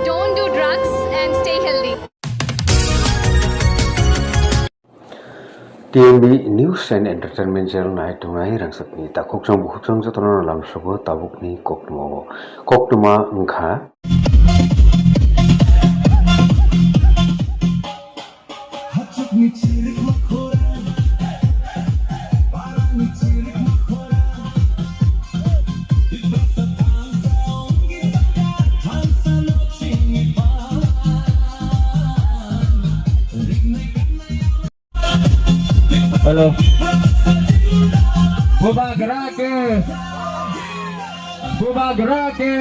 Don't do drugs and stay healthy. TMB News and Entertainment Channel naik tungai rangsakni takukjang buhukjang jatona lam sobo tabukni koktuma engkha Halo. Buba gerake. Buba gerake.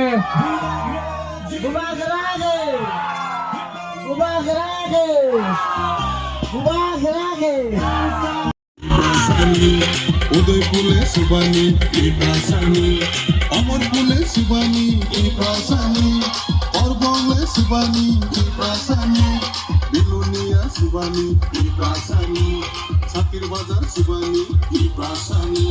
Buba gerake. Buba gerake. Buba gerake. उदय पुले सुबानी इब्रासानी अमर पुले सुबानी इब्रासानी और बंगले सुबानी इब्रासानी बिलोनिया सुबानी इब्रासानी साकिर बाजार सुबानी इब्रासानी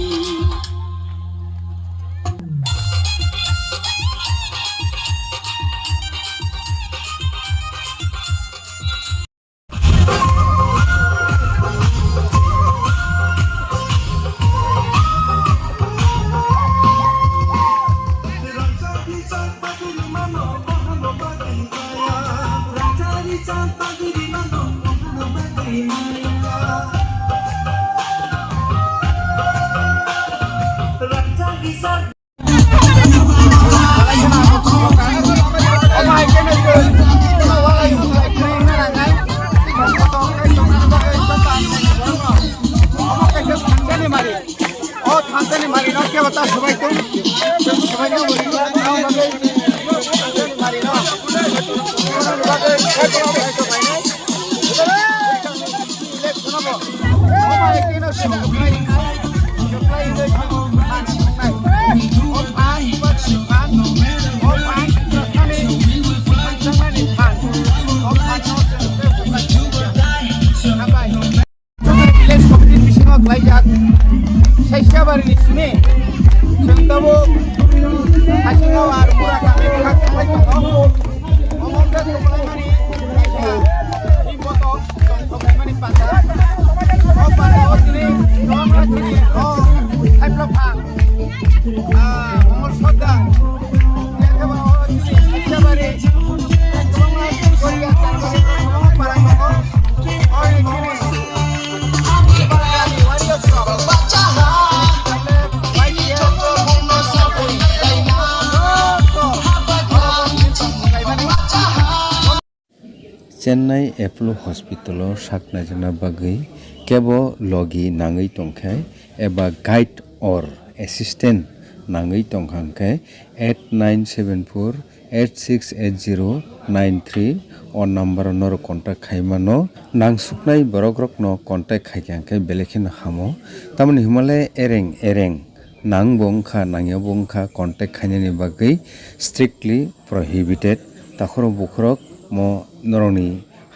Chennai Apollo Hospital sakna jana bagui kebo logi nangui tongkhai eba guide or assistant nangui tongkhangkai 8974868093 on number nor contact khaimano nangsuknai borokrok no contact khaikangkai belekhin hamo tamani himalaya ereng nangbongkha nangyabongkha contact khainani bagui strictly prohibited takhoro bukrok mo norongni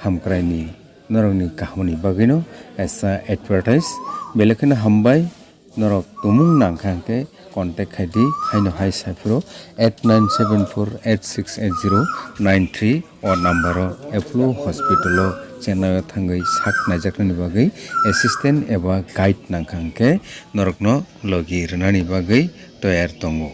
hamkraini norongni kahmani bagino asa advertise belekhin hambai norok tumung nangkhangke contact khaidi haino hai saifro 8974868093 or number Apollo Hospital Chennai thangai sak najakni bagai assistant eba guide nangkhangke norokno logi rnani bagai toyar tongo.